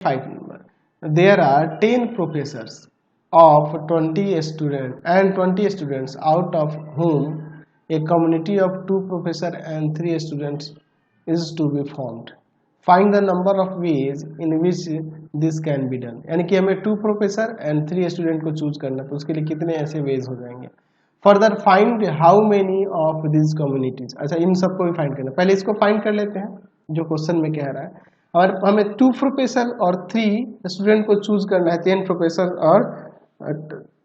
5 number. There are 10 professors of 20 students and 20 students, out of whom a community of 2 professors and 3 students is to be formed. Find the number of ways in which this can be done. यानी कि हमें 2 professor and 3 student को choose करना, तो उसके लिए कितने ऐसे वेज हो जाएंगे. Further find how many of this communities. अच्छा, इन सबको भी फाइंड करना. पहले इसको फाइंड कर लेते हैं जो क्वेश्चन में कह रहा है. और हमें 2 प्रोफेसर और 3 स्टूडेंट को चूज करना है, 10 प्रोफेसर और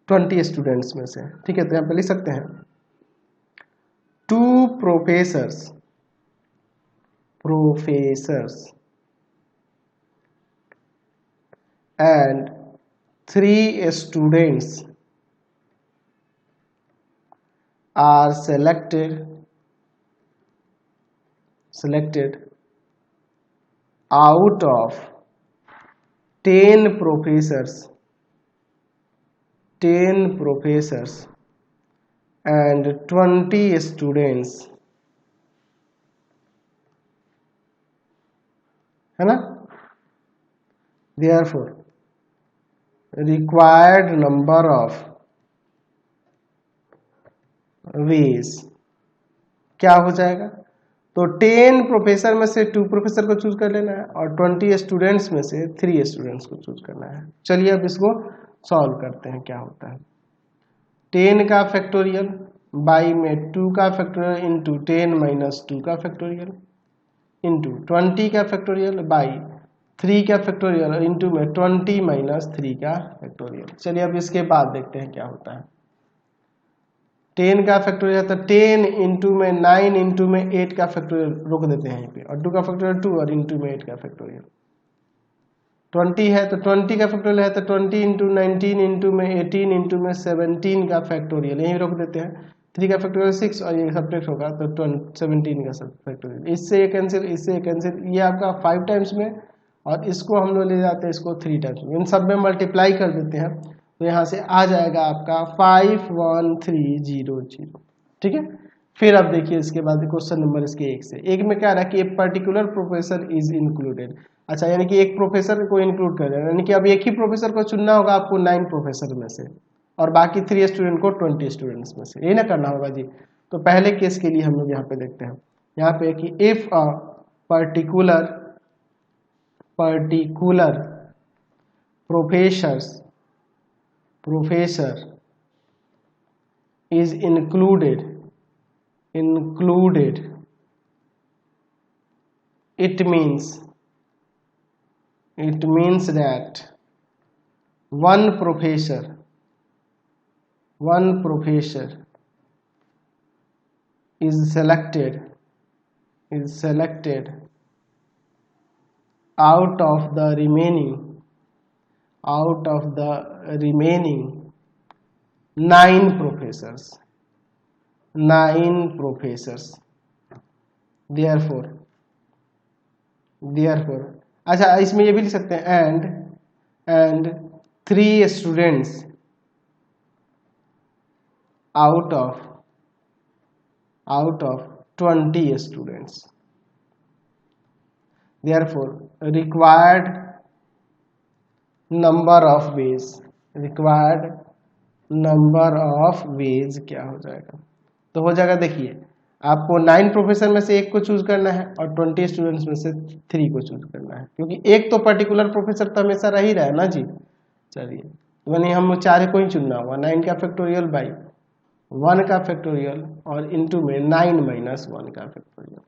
20 स्टूडेंट्स में से. ठीक है, तो यहाँ पे लिख सकते हैं 2 professors and 3 students are selected out of 10 professors and 20 students, है ना. Therefore required number of ways क्या हो जाएगा. तो 10 प्रोफेसर में से 2 प्रोफेसर को चूज कर लेना है और 20 स्टूडेंट्स में से 3 स्टूडेंट्स को चूज करना है. चलिए अब इसको सॉल्व करते हैं क्या होता है. 10 का फैक्टोरियल बाई में 2 का फैक्टोरियल इंटू 10 माइनस 2 का फैक्टोरियल इंटू 20 का फैक्टोरियल बाई 3 का फैक्टोरियल इंटू में 20 माइनस 3 का फैक्टोरियल. चलिए अब इसके बाद देखते हैं क्या होता है. 10 का फैक्टोरियल तो 10 इंटू में 9 इंटू में 8 का फैक्टोरियल रोक देते हैं यहीं पे, और 2 का फैक्टोरियल 2 और इंटू में 8 का फैक्टोरियल. 20 है तो 20 का फैक्टोरियल है तो 20 इंटू 19 इंटू में 18 इंटू में 17 का फैक्टोरियल यहीं रोक देते हैं. 3 का फैक्टोरियल 6 और ये सब्ट्रैक्ट होगा तो 17 का फैक्टोरियल. इससे ये कैंसिल, इससे ये कैंसिल, ये आपका 5 टाइम्स में, और इसको हम लोग ले जाते हैं इसको 3 टाइम्स में. इन सब में मल्टीप्लाई कर देते हैं तो यहाँ से आ जाएगा आपका 51300. ठीक है. फिर अब देखिए इसके बाद क्वेश्चन नंबर इसके 1 से 1 में क्या रहा कि a particular professor is included. अच्छा, यानी कि एक प्रोफेसर को इंक्लूड कर देना, यानी कि अब एक ही प्रोफेसर को चुनना होगा आपको 9 प्रोफेसर में से और बाकी 3 स्टूडेंट को 20 स्टूडेंट्स में से. यही ना करना होगा जी. तो पहले केस के लिए हम लोग यहाँ पे देखते हैं. यहाँ पे कि if a particular professor is included, it means that one professor is selected out of the remaining 9 professors. Therefore अच्छा, इसमें ये भी लिख सकते हैं and 3 students out of 20 students. Therefore required number of ways क्या हो जाएगा. तो हो जाएगा, देखिए आपको 9 प्रोफेसर में से एक को चूज करना है और 20 स्टूडेंट्स में से 3 को चूज करना है, क्योंकि एक तो पर्टिकुलर प्रोफेसर तो हमेशा रह ही रहा है ना जी. चलिए यानी हम 4 को ही चुनना होगा. 9 का फैक्टोरियल बाई 1 का फैक्टोरियल और इंटू में 9 माइनस 1 का फैक्टोरियल,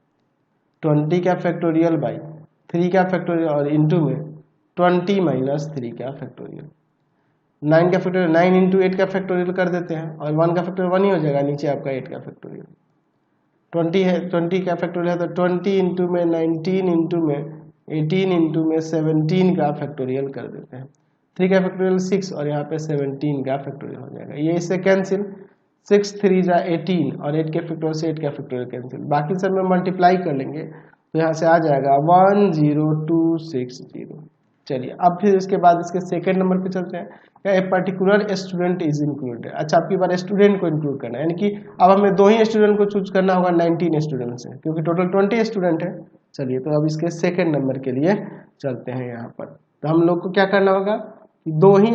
20 का फैक्टोरियल बाई 3 का फैक्टोरियल और इंटू में 20 माइनस 3 का फैक्टोरियल. 9 का फैक्टोरियल 9 इंटू 8 का फैक्टोरियल कर देते हैं और 1 का फैक्टोरियल 1 ही हो जाएगा, नीचे आपका 8 का फैक्टोरियल. 20 है, 20 का फैक्टोरियल है तो 20 इंटू में 19 इंटू में 18 इंटू में 17 का फैक्टोरियल कर देते हैं. 3 का फैक्टोरियल 6 और यहाँ पे 17 का फैक्टोरियल हो जाएगा. ये इससे कैंसिल, 6 3 जा 18 और 8 के फैक्टोरियल से 8 का फैक्टोरियल कैंसिल. बाकी सब में मल्टीप्लाई कर लेंगे तो यहाँ से आ जाएगा 10260. चलिए अब फिर इसके बाद इसके सेकंड नंबर पे चलते हैं. A particular student is included. अच्छा, आपकी बार स्टूडेंट को इंक्लूड करना है, यानी कि अब हमें 2 ही स्टूडेंट को चूज करना होगा 19 स्टूडेंट से, क्योंकि टोटल 20 स्टूडेंट है. चलिए तो अब इसके सेकंड नंबर के लिए चलते हैं यहाँ पर. तो हम लोग को क्या करना होगा, दो ही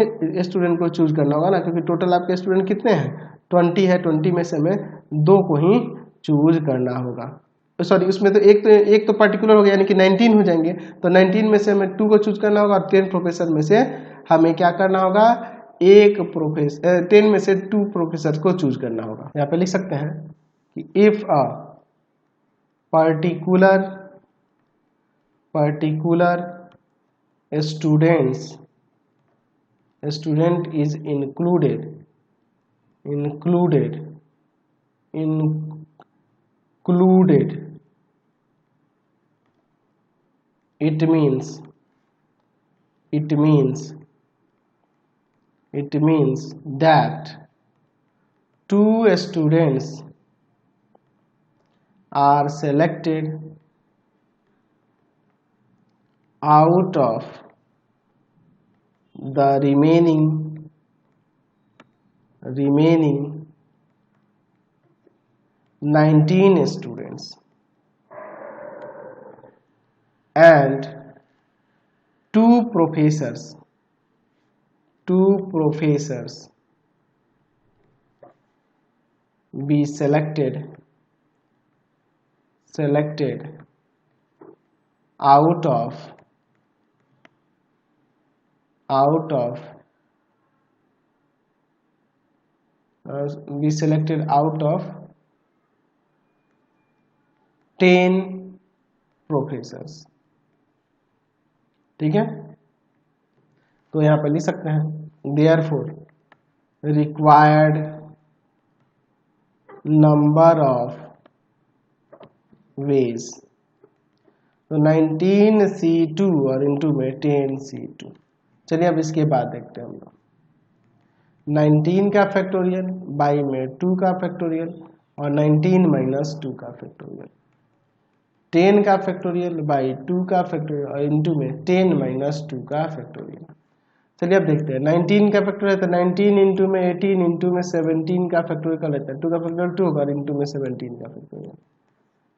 स्टूडेंट को चूज करना होगा ना, क्योंकि टोटल आपके स्टूडेंट कितने हैं, 20 है। 20 में से हमें 2 को ही चूज करना होगा। सॉरी, उसमें तो एक तो पर्टिकुलर हो गया, यानी कि 19 हो जाएंगे। तो 19 में से हमें 2 को चूज करना होगा और 10 प्रोफेसर में से हमें क्या करना होगा, 10 में से 2 प्रोफेसर को चूज करना होगा। यहाँ पे लिख सकते हैं कि if a particular student is included, it means that 2 students are selected out of the remaining 19 students, and 2 professors be selected out of be selected out of 10 professors. ठीक है, तो यहां पर लिख सकते हैं therefore required number of ways, तो 19C2 और इंटू में 10C2। चलिए अब इसके बाद देखते हैं हम लोग 19 का फैक्टोरियल बाई में 2 का फैक्टोरियल और 19 माइनस 2 का फैक्टोरियल, 10 का फैक्टोरियल बाई 2 का फैक्टोरियल और इंटू में 10 माइनस 2 का फैक्टोरियल। चलिए अब देखते हैं 19 का फैक्टोरियल, तो 19 इंटू में 18 इंटू में 17 का फैक्टोरियल कर लेते हैं, 2 का फैक्टोरियल 2 होगा, इंटू में 17 का फैक्टोरियल।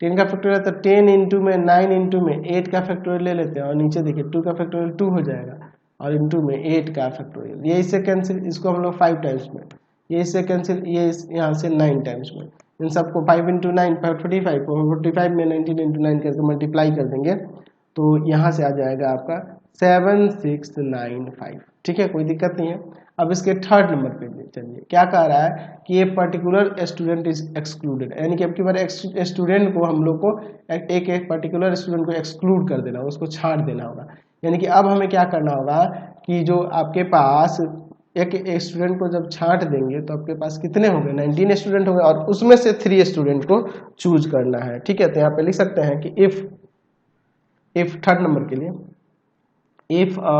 10 का फैक्टोरियल तो 10 इंटू में 9 इंटू में 8 का फैक्टोरियल ले लेते हैं, और नीचे देखिए 2 का फैक्टोरियल 2 हो जाएगा और इंटू में 8 का फैक्टोरियल। ये इससे कैंसिल, इसको हम लोग 5 टाइम्स में, ये इससे कैंसिल, ये यहाँ से 9 टाइम्स में, इन सबको 5 इंटू 9 45, 45 में 19 इंटू 9 करके मल्टीप्लाई कर देंगे तो यहाँ से आ जाएगा आपका 7695। ठीक है, कोई दिक्कत नहीं है। अब इसके थर्ड नंबर पे चलिए, क्या कह रहा है कि ये पर्टिकुलर स्टूडेंट इज एक्सक्लूडेड, यानी कि अब की बार स्टूडेंट को हम लोग को एक पर्टिकुलर स्टूडेंट को एक्सक्लूड कर देना, उसको छाड़ देना होगा। यानी कि अब हमें क्या करना होगा कि जो आपके पास एक स्टूडेंट को जब छांट देंगे तो आपके पास कितने होंगे, 19 स्टूडेंट होंगे और उसमें से 3 स्टूडेंट को चूज करना है। ठीक है, तो यहाँ पे लिख सकते हैं कि इफ थर्ड नंबर के लिए, if a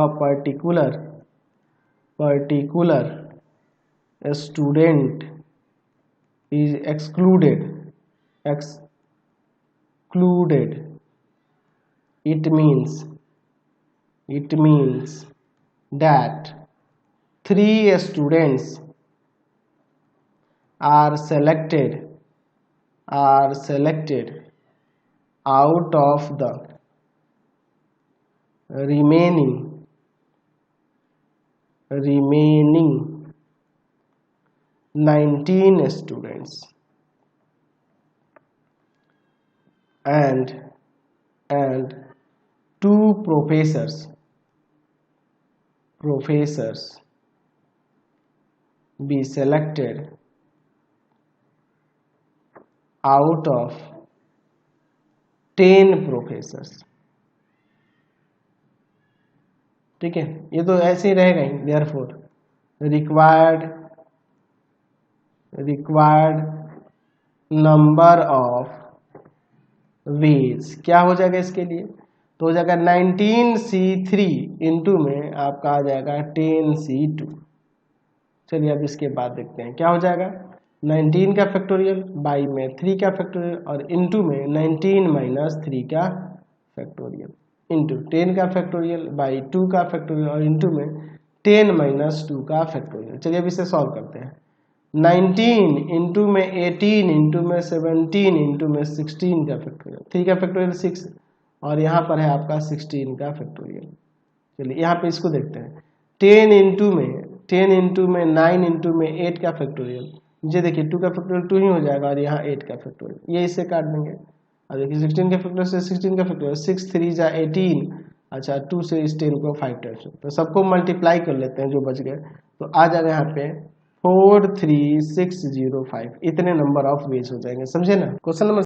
particular student is excluded, it means that 3 students are selected out of the remaining 19 students, and 2 professors be selected out of 10 professors. ठीक है, ये तो ऐसे ही रहेगा ही। Therefore required number of ways क्या हो जाएगा इसके लिए, तो हो जाएगा 19C3 इंटू में आपका आ जाएगा 10C2। चलिए अब इसके बाद देखते हैं क्या हो जाएगा, 19 का फैक्टोरियल बाई में 3 का फैक्टोरियल और इंटू में 19 माइनस 3 का फैक्टोरियल इंटू 10 का फैक्टोरियल बाई 2 का फैक्टोरियल और इंटू में 10 माइनस 2 का फैक्टोरियल। चलिए अब इसे सॉल्व करते हैं। 19 इंटू में 18 इंटू में 17 इंटू में 16 का फैक्टोरियल, 3 का फैक्टोरियल 6 और यहाँ पर है आपका 16 का फैक्टोरियल। चलिए यहाँ पे इसको देखते हैं। 10 इंटू में 9 इंटू में 8 का फैक्टोरियल, ये देखिए 2 का फैक्टोरियल 2 ही हो जाएगा और यहाँ 8 का फैक्टोरियल, ये इससे काट देंगे। और देखिए 16 का फैक्टोरियल से 16 का फैक्टोरियल, 6 3 जा 18, अच्छा 2 से इस 10 को 5 टाइम्स, तो सबको मल्टीप्लाई कर लेते हैं जो बच गए, तो आ जाएगा यहाँ पे 43605, इतने नंबर ऑफ वेज हो जाएंगे, समझे ना। Question number